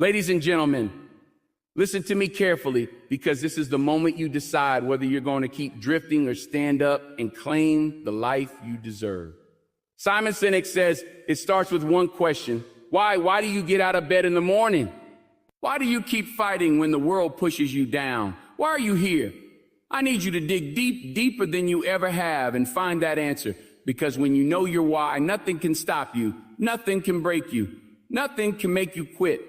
Ladies and gentlemen, listen to me carefully, because this is the moment you decide whether you're going to keep drifting or stand up and claim the life you deserve. Simon Sinek says it starts with one question. Why? Why do you get out of bed in the morning? Why do you keep fighting when the world pushes you down? Why are you here? I need you to dig deep, deeper than you ever have, and find that answer. Because when you know your why, nothing can stop you. Nothing can break you. Nothing can make you quit.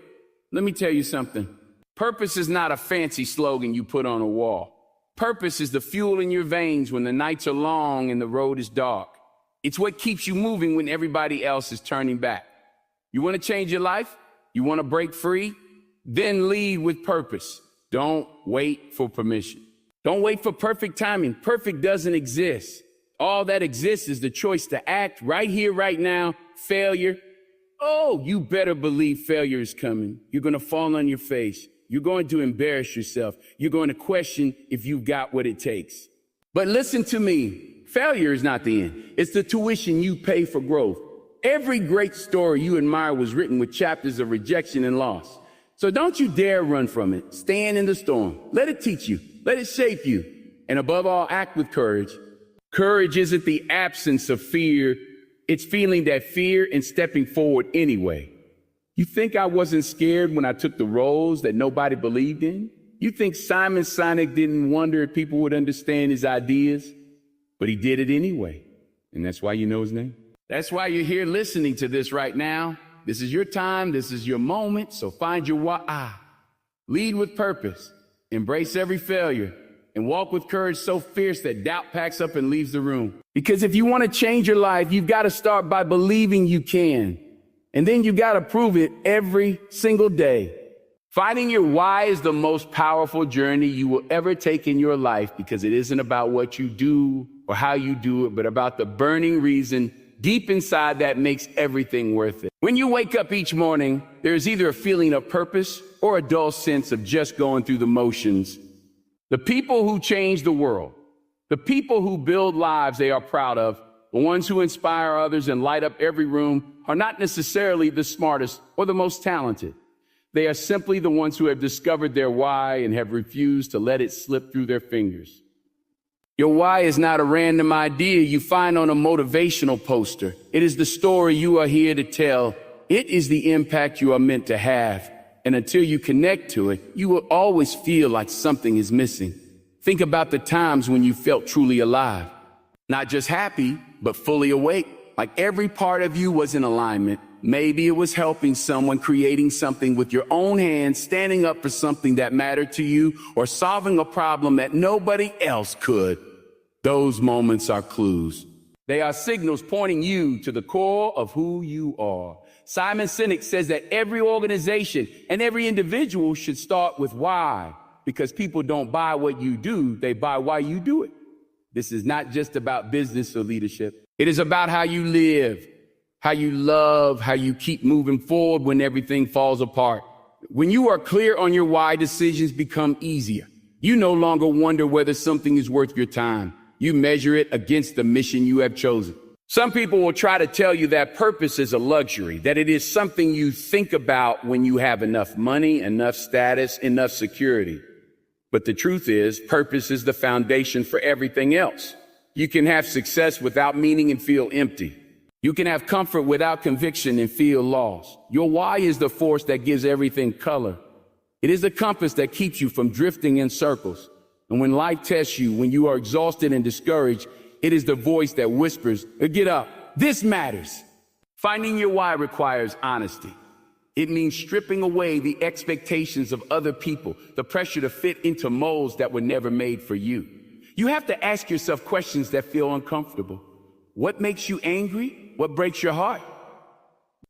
Let me tell you something. Purpose is not a fancy slogan you put on a wall. Purpose is the fuel in your veins when the nights are long and the road is dark. It's what keeps you moving when everybody else is turning back. You want to change your life? You want to break free? Then lead with purpose. Don't wait for permission. Don't wait for perfect timing. Perfect doesn't exist. All that exists is the choice to act right here, right now. Failure. Oh, you better believe failure is coming. You're going to fall on your face. You're going to embarrass yourself. You're going to question if you've got what it takes. But listen to me. Failure is not the end. It's the tuition you pay for growth. Every great story you admire was written with chapters of rejection and loss. So don't you dare run from it. Stand in the storm. Let it teach you. Let it shape you. And above all, act with courage. Courage isn't the absence of fear. It's feeling that fear and stepping forward anyway. You think I wasn't scared when I took the roles that nobody believed in? You think Simon Sinek didn't wonder if people would understand his ideas? But he did it anyway. And that's why you know his name. That's why you're here listening to this right now. This is your time. This is your moment. So find your why. Lead with purpose. Embrace every failure. And walk with courage so fierce that doubt packs up and leaves the room. Because if you want to change your life, you've got to start by believing you can. And then you got to prove it every single day. Finding your why is the most powerful journey you will ever take in your life, because it isn't about what you do or how you do it, but about the burning reason deep inside that makes everything worth it. When you wake up each morning, there's either a feeling of purpose or a dull sense of just going through the motions. The people who change the world, the people who build lives they are proud of, the ones who inspire others and light up every room, are not necessarily the smartest or the most talented. They are simply the ones who have discovered their why and have refused to let it slip through their fingers. Your why is not a random idea you find on a motivational poster. It is the story you are here to tell. It is the impact you are meant to have. And until you connect to it, you will always feel like something is missing. Think about the times when you felt truly alive. Not just happy, but fully awake. Like every part of you was in alignment. Maybe it was helping someone, creating something with your own hands, standing up for something that mattered to you, or solving a problem that nobody else could. Those moments are clues. They are signals pointing you to the core of who you are. Simon Sinek says that every organization and every individual should start with why, because people don't buy what you do, they buy why you do it. This is not just about business or leadership. It is about how you live, how you love, how you keep moving forward when everything falls apart. When you are clear on your why, decisions become easier. You no longer wonder whether something is worth your time. You measure it against the mission you have chosen. Some people will try to tell you that purpose is a luxury, that it is something you think about when you have enough money, enough status, enough security. But the truth is, purpose is the foundation for everything else. You can have success without meaning and feel empty. You can have comfort without conviction and feel lost. Your why is the force that gives everything color. It is the compass that keeps you from drifting in circles. And when life tests you, when you are exhausted and discouraged, it is the voice that whispers, get up, this matters. Finding your why requires honesty. It means stripping away the expectations of other people, the pressure to fit into molds that were never made for you. You have to ask yourself questions that feel uncomfortable. What makes you angry? What breaks your heart?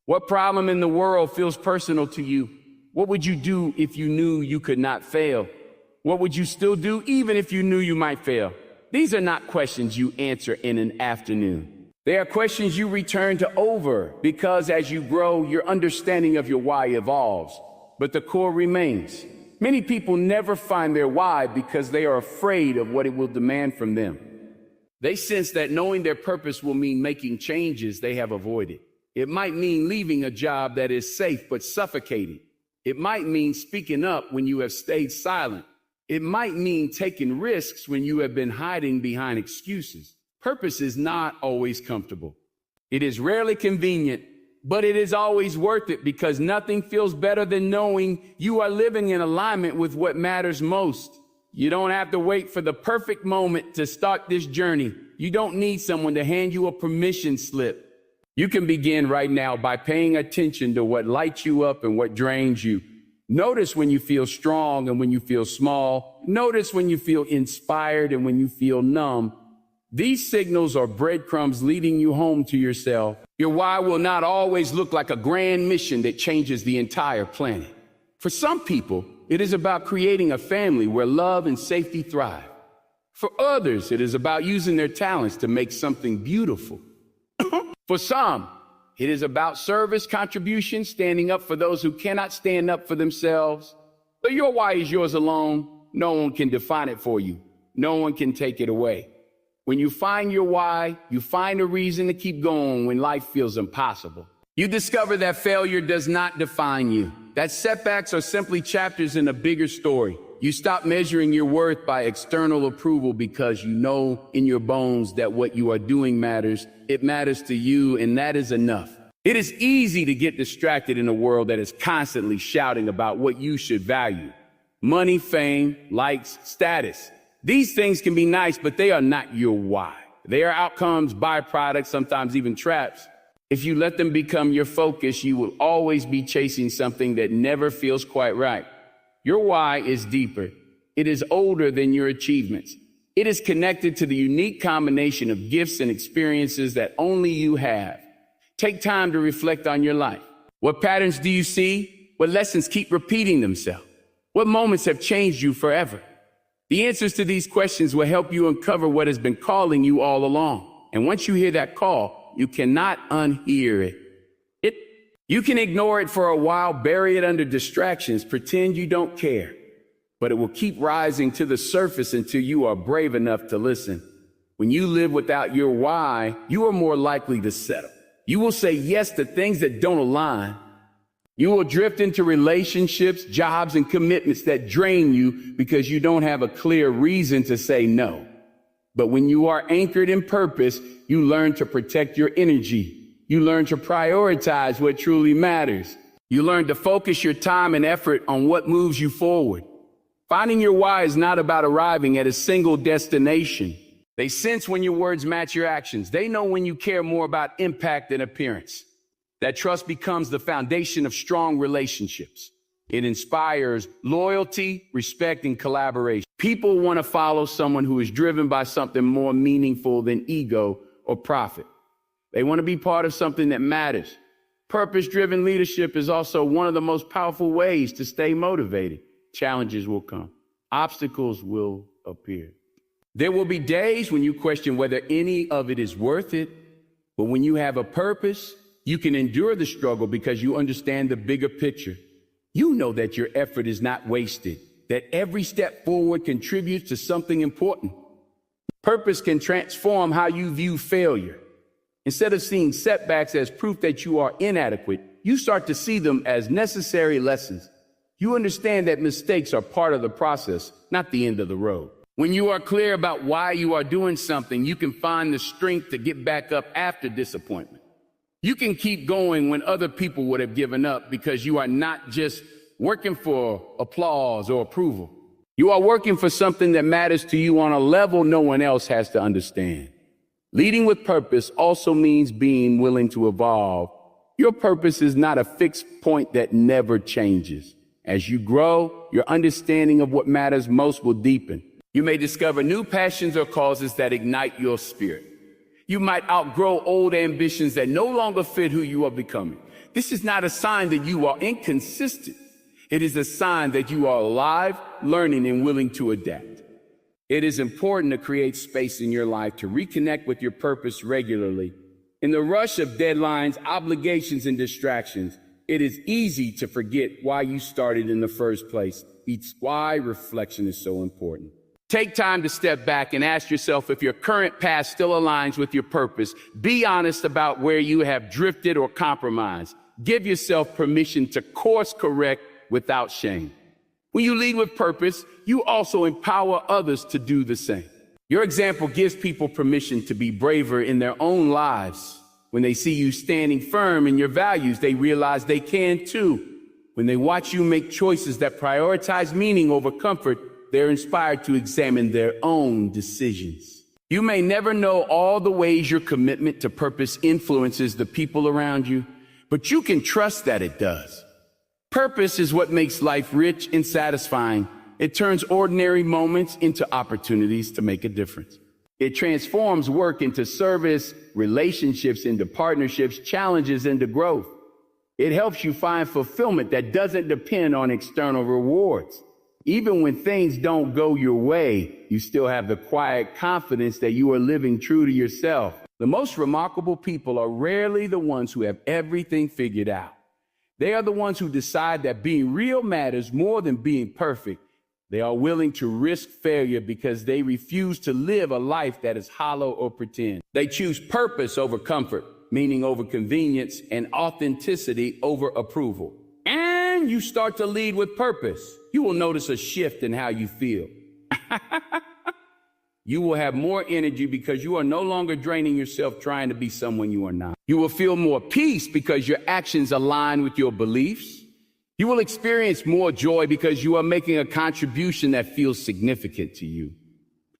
What problem in the world feels personal to you? What would you do if you knew you could not fail? What would you still do even if you knew you might fail? These are not questions you answer in an afternoon. They are questions you return to over, because as you grow, your understanding of your why evolves, but the core remains. Many people never find their why because they are afraid of what it will demand from them. They sense that knowing their purpose will mean making changes they have avoided. It might mean leaving a job that is safe but suffocating. It might mean speaking up when you have stayed silent. It might mean taking risks when you have been hiding behind excuses. Purpose is not always comfortable. It is rarely convenient, but it is always worth it because nothing feels better than knowing you are living in alignment with what matters most. You don't have to wait for the perfect moment to start this journey. You don't need someone to hand you a permission slip. You can begin right now by paying attention to what lights you up and what drains you. Notice when you feel strong and when you feel small. Notice when you feel inspired and when you feel numb. These signals are breadcrumbs leading you home to yourself. Your why will not always look like a grand mission that changes the entire planet. For some people, it is about creating a family where love and safety thrive. For others, it is about using their talents to make something beautiful. For some, it is about service, contribution, standing up for those who cannot stand up for themselves. But your why is yours alone. No one can define it for you. No one can take it away. When you find your why, you find a reason to keep going when life feels impossible. You discover that failure does not define you, that setbacks are simply chapters in a bigger story. You stop measuring your worth by external approval because you know in your bones that what you are doing matters. It matters to you, and that is enough. It is easy to get distracted in a world that is constantly shouting about what you should value. Money, fame, likes, status. These things can be nice, but they are not your why. They are outcomes, byproducts, sometimes even traps. If you let them become your focus, you will always be chasing something that never feels quite right. Your why is deeper. It is older than your achievements. It is connected to the unique combination of gifts and experiences that only you have. Take time to reflect on your life. What patterns do you see? What lessons keep repeating themselves? What moments have changed you forever? The answers to these questions will help you uncover what has been calling you all along. And once you hear that call, you cannot unhear it. You can ignore it for a while, bury it under distractions, pretend you don't care. But it will keep rising to the surface until you are brave enough to listen. When you live without your why, you are more likely to settle. You will say yes to things that don't align. You will drift into relationships, jobs, and commitments that drain you because you don't have a clear reason to say no. But when you are anchored in purpose, you learn to protect your energy. You learn to prioritize what truly matters. You learn to focus your time and effort on what moves you forward. Finding your why is not about arriving at a single destination. They sense when your words match your actions. They know when you care more about impact than appearance. That trust becomes the foundation of strong relationships. It inspires loyalty, respect, and collaboration. People want to follow someone who is driven by something more meaningful than ego or profit. They want to be part of something that matters. Purpose-driven leadership is also one of the most powerful ways to stay motivated. Challenges will come. Obstacles will appear. There will be days when you question whether any of it is worth it. But when you have a purpose, you can endure the struggle because you understand the bigger picture. You know that your effort is not wasted, that every step forward contributes to something important. Purpose can transform how you view failure. Instead of seeing setbacks as proof that you are inadequate, you start to see them as necessary lessons. You understand that mistakes are part of the process, not the end of the road. When you are clear about why you are doing something, you can find the strength to get back up after disappointment. You can keep going when other people would have given up because you are not just working for applause or approval. You are working for something that matters to you on a level no one else has to understand. Leading with purpose also means being willing to evolve. Your purpose is not a fixed point that never changes. As you grow, your understanding of what matters most will deepen. You may discover new passions or causes that ignite your spirit. You might outgrow old ambitions that no longer fit who you are becoming. This is not a sign that you are inconsistent. It is a sign that you are alive, learning, and willing to adapt. It is important to create space in your life to reconnect with your purpose regularly. In the rush of deadlines, obligations, and distractions, it is easy to forget why you started in the first place. It's why reflection is so important. Take time to step back and ask yourself if your current path still aligns with your purpose. Be honest about where you have drifted or compromised. Give yourself permission to course correct without shame. When you lead with purpose, you also empower others to do the same. Your example gives people permission to be braver in their own lives. When they see you standing firm in your values, they realize they can too. When they watch you make choices that prioritize meaning over comfort, they're inspired to examine their own decisions. You may never know all the ways your commitment to purpose influences the people around you, but you can trust that it does. Purpose is what makes life rich and satisfying. It turns ordinary moments into opportunities to make a difference. It transforms work into service, relationships into partnerships, challenges into growth. It helps you find fulfillment that doesn't depend on external rewards. Even when things don't go your way, you still have the quiet confidence that you are living true to yourself. The most remarkable people are rarely the ones who have everything figured out. They are the ones who decide that being real matters more than being perfect. They are willing to risk failure because they refuse to live a life that is hollow or pretend. They choose purpose over comfort, meaning over convenience, and authenticity over approval. And you start to lead with purpose. You will notice a shift in how you feel. You will have more energy because you are no longer draining yourself trying to be someone you are not. You will feel more peace because your actions align with your beliefs. You will experience more joy because you are making a contribution that feels significant to you.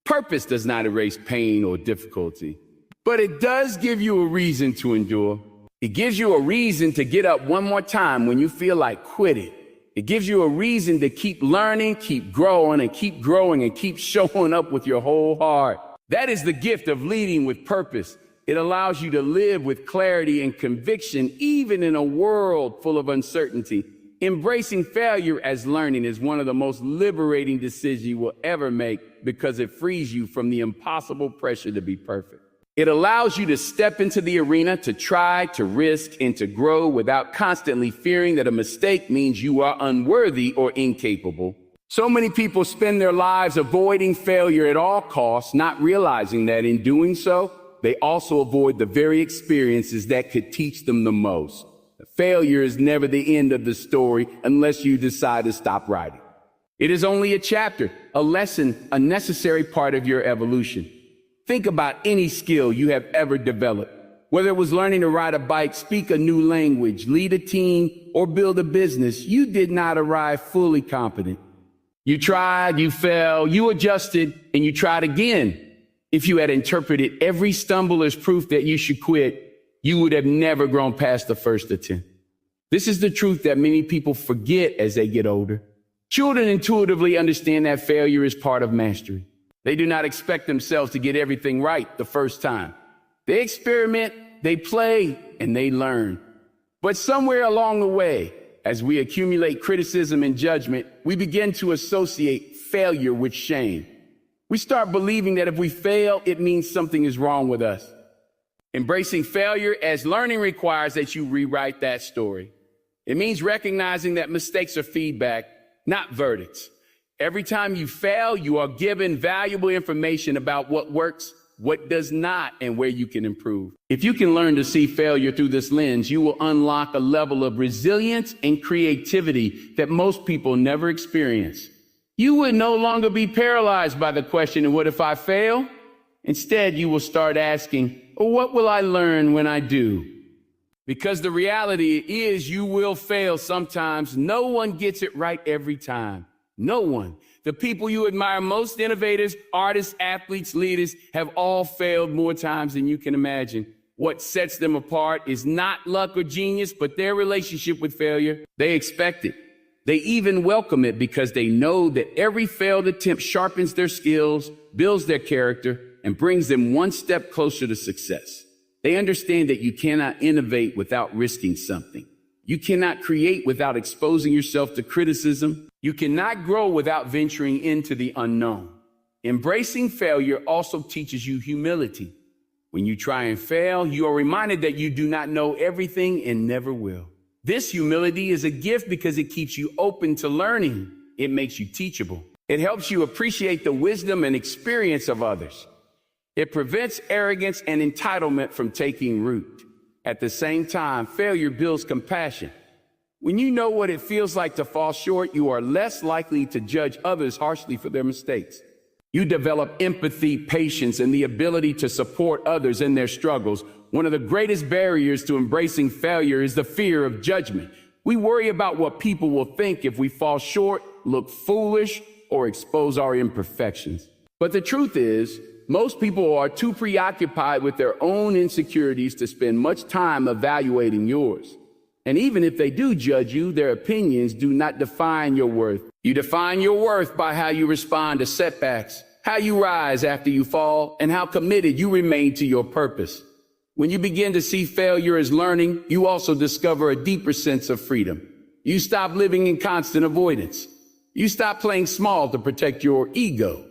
Purpose does not erase pain or difficulty, but it does give you a reason to endure. It gives you a reason to get up one more time when you feel like quitting. It gives you a reason to keep learning, keep growing, and keep showing up with your whole heart. That is the gift of leading with purpose. It allows you to live with clarity and conviction, even in a world full of uncertainty. Embracing failure as learning is one of the most liberating decisions you will ever make because it frees you from the impossible pressure to be perfect. It allows you to step into the arena, to try, to risk, and to grow without constantly fearing that a mistake means you are unworthy or incapable. So many people spend their lives avoiding failure at all costs, not realizing that in doing so, they also avoid the very experiences that could teach them the most. Failure is never the end of the story unless you decide to stop writing. It is only a chapter, a lesson, a necessary part of your evolution. Think about any skill you have ever developed, whether it was learning to ride a bike, speak a new language, lead a team, or build a business. You did not arrive fully competent. You tried, you fell, you adjusted, and you tried again. If you had interpreted every stumble as proof that you should quit, you would have never grown past the first attempt. This is the truth that many people forget as they get older. Children intuitively understand that failure is part of mastery. They do not expect themselves to get everything right the first time. They experiment, they play, and they learn. But somewhere along the way, as we accumulate criticism and judgment, we begin to associate failure with shame. We start believing that if we fail, it means something is wrong with us. Embracing failure as learning requires that you rewrite that story. It means recognizing that mistakes are feedback, not verdicts. Every time you fail, you are given valuable information about what works, what does not, and where you can improve. If you can learn to see failure through this lens, you will unlock a level of resilience and creativity that most people never experience. You would no longer be paralyzed by the question, what if I fail? Instead, you will start asking, what will I learn when I do? Because the reality is you will fail sometimes. No one gets it right every time. No one. The people you admire most, innovators, artists, athletes, leaders, have all failed more times than you can imagine. What sets them apart is not luck or genius, but their relationship with failure. They expect it. They even welcome it because they know that every failed attempt sharpens their skills, builds their character, and brings them one step closer to success. They understand that you cannot innovate without risking something. You cannot create without exposing yourself to criticism. You cannot grow without venturing into the unknown. Embracing failure also teaches you humility. When you try and fail, you are reminded that you do not know everything and never will. This humility is a gift because it keeps you open to learning. It makes you teachable. It helps you appreciate the wisdom and experience of others. It prevents arrogance and entitlement from taking root. At the same time, failure builds compassion. When you know what it feels like to fall short, you are less likely to judge others harshly for their mistakes. You develop empathy, patience, and the ability to support others in their struggles. One of the greatest barriers to embracing failure is the fear of judgment. We worry about what people will think if we fall short, look foolish, or expose our imperfections. But the truth is, most people are too preoccupied with their own insecurities to spend much time evaluating yours. And even if they do judge you, their opinions do not define your worth. You define your worth by how you respond to setbacks, how you rise after you fall, and how committed you remain to your purpose. When you begin to see failure as learning, you also discover a deeper sense of freedom. You stop living in constant avoidance. You stop playing small to protect your ego.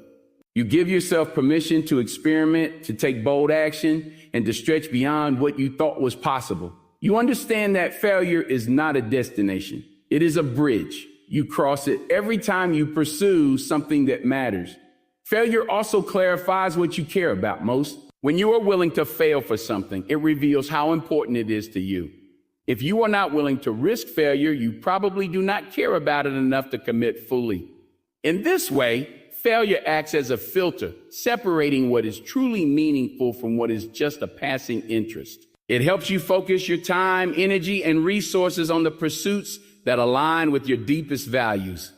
You give yourself permission to experiment, to take bold action, and to stretch beyond what you thought was possible. You understand that failure is not a destination. It is a bridge. You cross it every time you pursue something that matters. Failure also clarifies what you care about most. When you are willing to fail for something, it reveals how important it is to you. If you are not willing to risk failure, you probably do not care about it enough to commit fully. In this way, failure acts as a filter, separating what is truly meaningful from what is just a passing interest. It helps you focus your time, energy, and resources on the pursuits that align with your deepest values.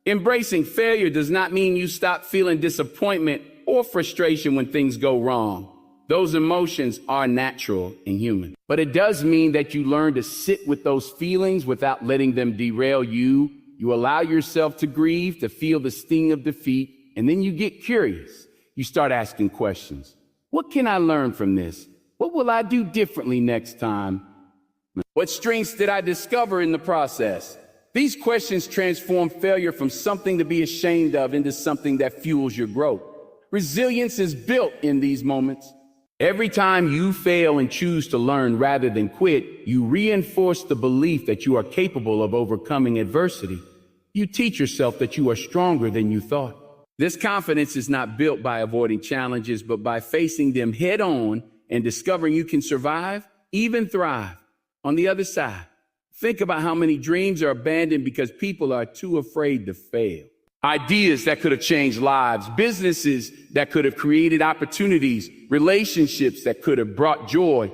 Embracing failure does not mean you stop feeling disappointment or frustration when things go wrong. Those emotions are natural and human. But it does mean that you learn to sit with those feelings without letting them derail you. You allow yourself to grieve, to feel the sting of defeat, and then you get curious. You start asking questions. What can I learn from this? What will I do differently next time? What strengths did I discover in the process? These questions transform failure from something to be ashamed of into something that fuels your growth. Resilience is built in these moments. Every time you fail and choose to learn rather than quit, you reinforce the belief that you are capable of overcoming adversity. You teach yourself that you are stronger than you thought. This confidence is not built by avoiding challenges, but by facing them head on and discovering you can survive, even thrive, on the other side. Think about how many dreams are abandoned because people are too afraid to fail. Ideas that could have changed lives, businesses that could have created opportunities, relationships that could have brought joy,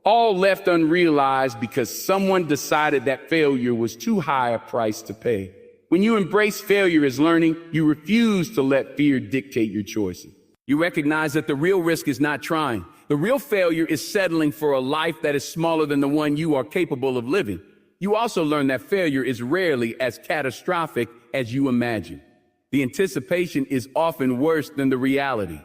all left unrealized because someone decided that failure was too high a price to pay. When you embrace failure as learning, you refuse to let fear dictate your choices. You recognize that the real risk is not trying. The real failure is settling for a life that is smaller than the one you are capable of living. You also learn that failure is rarely as catastrophic as you imagine. The anticipation is often worse than the reality.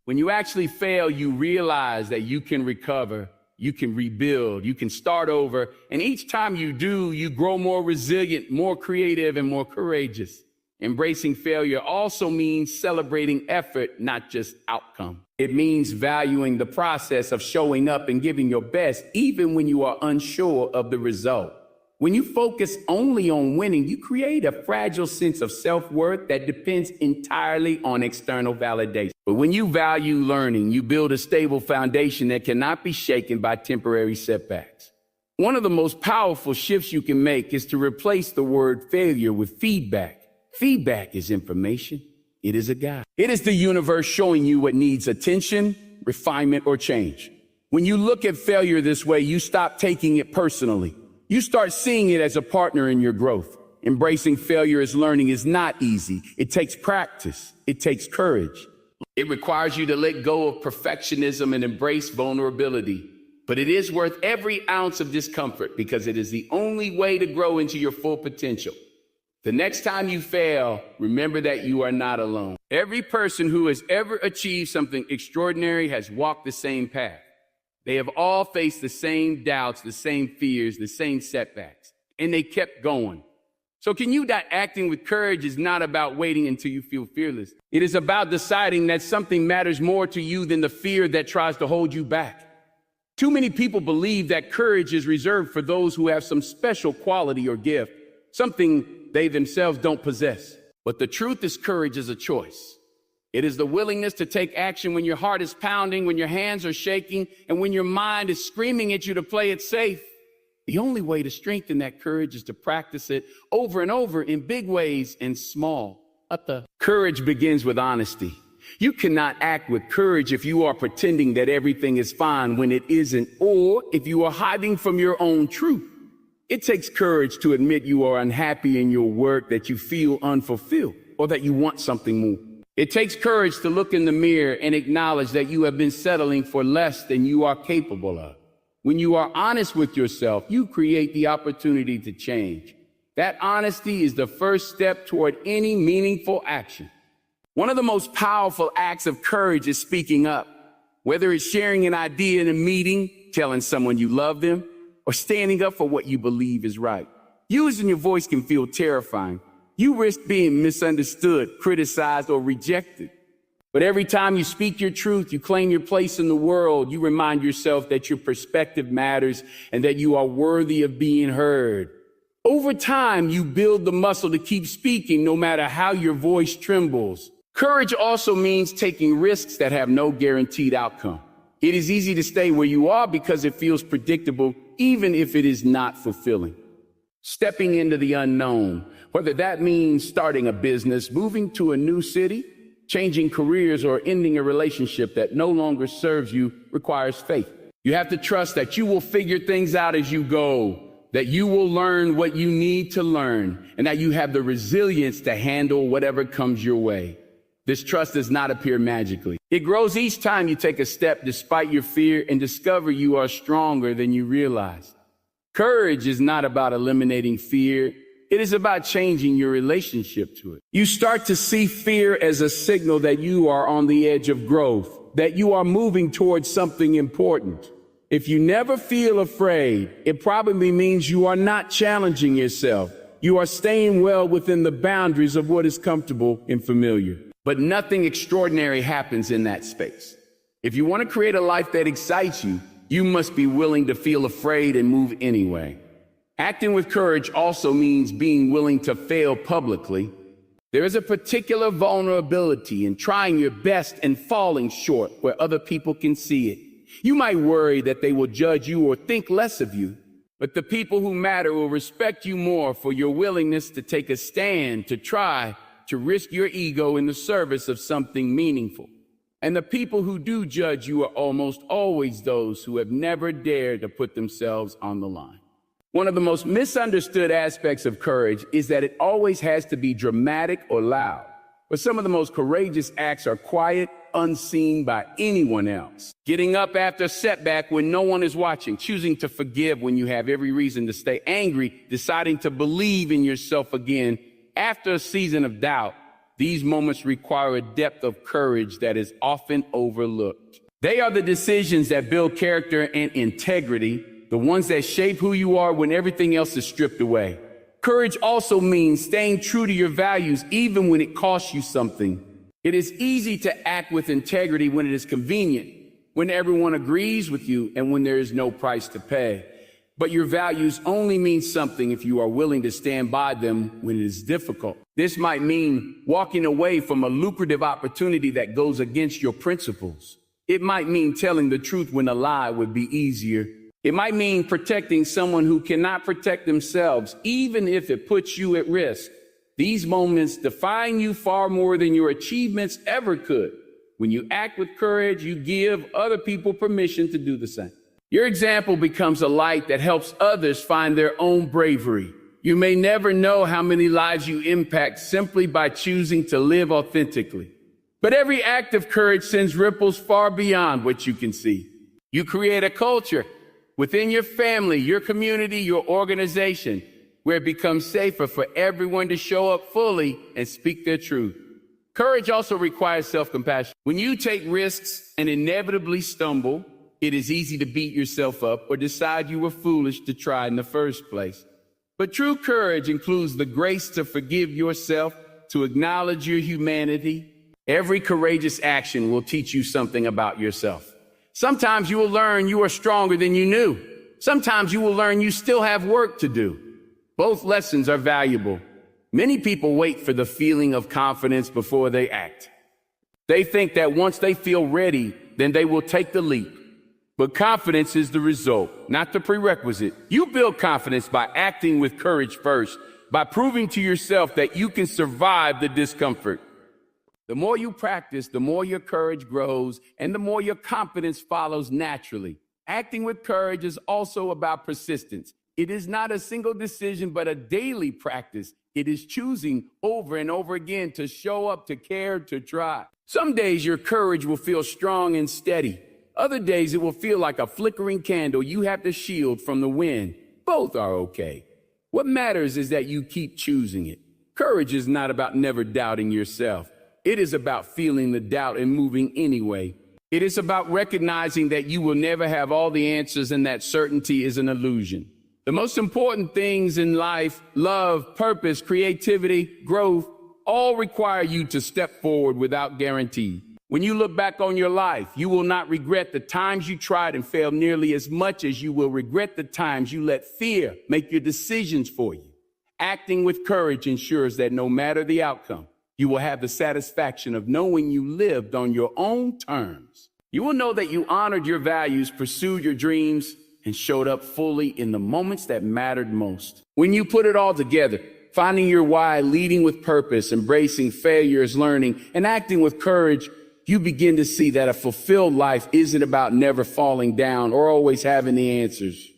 When you actually fail, you realize that you can recover, you can rebuild, you can start over, and each time you do, you grow more resilient, more creative, and more courageous. Embracing failure also means celebrating effort, not just outcome. It means valuing the process of showing up and giving your best, even when you are unsure of the result. When you focus only on winning, you create a fragile sense of self-worth that depends entirely on external validation. But when you value learning, you build a stable foundation that cannot be shaken by temporary setbacks. One of the most powerful shifts you can make is to replace the word failure with feedback. Feedback is information. It is a guide. It is the universe showing you what needs attention, refinement, or change. When you look at failure this way, you stop taking it personally. You start seeing it as a partner in your growth. Embracing failure as learning is not easy. It takes practice. It takes courage. It requires you to let go of perfectionism and embrace vulnerability. But it is worth every ounce of discomfort because it is the only way to grow into your full potential. The next time you fail, remember that you are not alone. Every person who has ever achieved something extraordinary has walked the same path. They have all faced the same doubts, the same fears, the same setbacks, and they kept going. So can you that acting with courage is not about waiting until you feel fearless. It is about deciding that something matters more to you than the fear that tries to hold you back. Too many people believe that courage is reserved for those who have some special quality or gift, something they themselves don't possess. But the truth is, courage is a choice. It is the willingness to take action when your heart is pounding, when your hands are shaking, and when your mind is screaming at you to play it safe. The only way to strengthen that courage is to practice it over and over in big ways and small. Courage begins with honesty. You cannot act with courage if you are pretending that everything is fine when it isn't, or if you are hiding from your own truth. It takes courage to admit you are unhappy in your work, that you feel unfulfilled, or that you want something more. It takes courage to look in the mirror and acknowledge that you have been settling for less than you are capable of. When you are honest with yourself, you create the opportunity to change. That honesty is the first step toward any meaningful action. One of the most powerful acts of courage is speaking up. Whether it's sharing an idea in a meeting, telling someone you love them, or standing up for what you believe is right. Using your voice can feel terrifying. You risk being misunderstood, criticized, or rejected. But every time you speak your truth, you claim your place in the world, you remind yourself that your perspective matters and that you are worthy of being heard. Over time, you build the muscle to keep speaking no matter how your voice trembles. Courage also means taking risks that have no guaranteed outcome. It is easy to stay where you are because it feels predictable, even if it is not fulfilling. Stepping into the unknown, whether that means starting a business, moving to a new city, changing careers, or ending a relationship that no longer serves you, requires faith. You have to trust that you will figure things out as you go, that you will learn what you need to learn, and that you have the resilience to handle whatever comes your way. This trust does not appear magically. It grows each time you take a step despite your fear and discover you are stronger than you realized. Courage is not about eliminating fear. It is about changing your relationship to it. You start to see fear as a signal that you are on the edge of growth, that you are moving towards something important. If you never feel afraid, it probably means you are not challenging yourself. You are staying well within the boundaries of what is comfortable and familiar. But nothing extraordinary happens in that space. If you want to create a life that excites you, you must be willing to feel afraid and move anyway. Acting with courage also means being willing to fail publicly. There is a particular vulnerability in trying your best and falling short where other people can see it. You might worry that they will judge you or think less of you, but the people who matter will respect you more for your willingness to take a stand, to try, to risk your ego in the service of something meaningful. And the people who do judge you are almost always those who have never dared to put themselves on the line. One of the most misunderstood aspects of courage is that it always has to be dramatic or loud. But some of the most courageous acts are quiet, unseen by anyone else. Getting up after a setback when no one is watching, choosing to forgive when you have every reason to stay angry, deciding to believe in yourself again after a season of doubt. These moments require a depth of courage that is often overlooked. They are the decisions that build character and integrity, the ones that shape who you are when everything else is stripped away. Courage also means staying true to your values even when it costs you something. It is easy to act with integrity when it is convenient, when everyone agrees with you, and when there is no price to pay. But your values only mean something if you are willing to stand by them when it is difficult. This might mean walking away from a lucrative opportunity that goes against your principles. It might mean telling the truth when a lie would be easier. It might mean protecting someone who cannot protect themselves, even if it puts you at risk. These moments define you far more than your achievements ever could. When you act with courage, you give other people permission to do the same. Your example becomes a light that helps others find their own bravery. You may never know how many lives you impact simply by choosing to live authentically. But every act of courage sends ripples far beyond what you can see. You create a culture within your family, your community, your organization, where it becomes safer for everyone to show up fully and speak their truth. Courage also requires self-compassion. When you take risks and inevitably stumble, it is easy to beat yourself up or decide you were foolish to try in the first place. But true courage includes the grace to forgive yourself, to acknowledge your humanity. Every courageous action will teach you something about yourself. Sometimes you will learn you are stronger than you knew. Sometimes you will learn you still have work to do. Both lessons are valuable. Many people wait for the feeling of confidence before they act. They think that once they feel ready, then they will take the leap. But confidence is the result, not the prerequisite. You build confidence by acting with courage first, by proving to yourself that you can survive the discomfort. The more you practice, the more your courage grows, and the more your confidence follows naturally. Acting with courage is also about persistence. It is not a single decision, but a daily practice. It is choosing over and over again to show up, to care, to try. Some days your courage will feel strong and steady. Other days it will feel like a flickering candle you have to shield from the wind. Both are okay. What matters is that you keep choosing it. Courage is not about never doubting yourself. It is about feeling the doubt and moving anyway. It is about recognizing that you will never have all the answers and that certainty is an illusion. The most important things in life, love, purpose, creativity, growth, all require you to step forward without guarantee. When you look back on your life, you will not regret the times you tried and failed nearly as much as you will regret the times you let fear make your decisions for you. Acting with courage ensures that no matter the outcome, you will have the satisfaction of knowing you lived on your own terms. You will know that you honored your values, pursued your dreams, and showed up fully in the moments that mattered most. When you put it all together, finding your why, leading with purpose, embracing failure as learning, and acting with courage, you begin to see that a fulfilled life isn't about never falling down or always having the answers.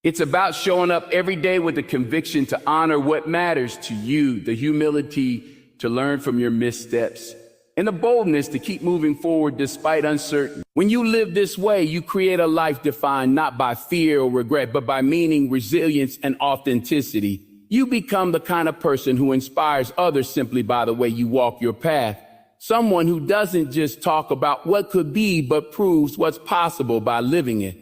It's about showing up every day with the conviction to honor what matters to you, the humility to learn from your missteps, and the boldness to keep moving forward despite uncertainty. When you live this way, you create a life defined not by fear or regret, but by meaning, resilience, and authenticity. You become the kind of person who inspires others simply by the way you walk your path. Someone who doesn't just talk about what could be, but proves what's possible by living it.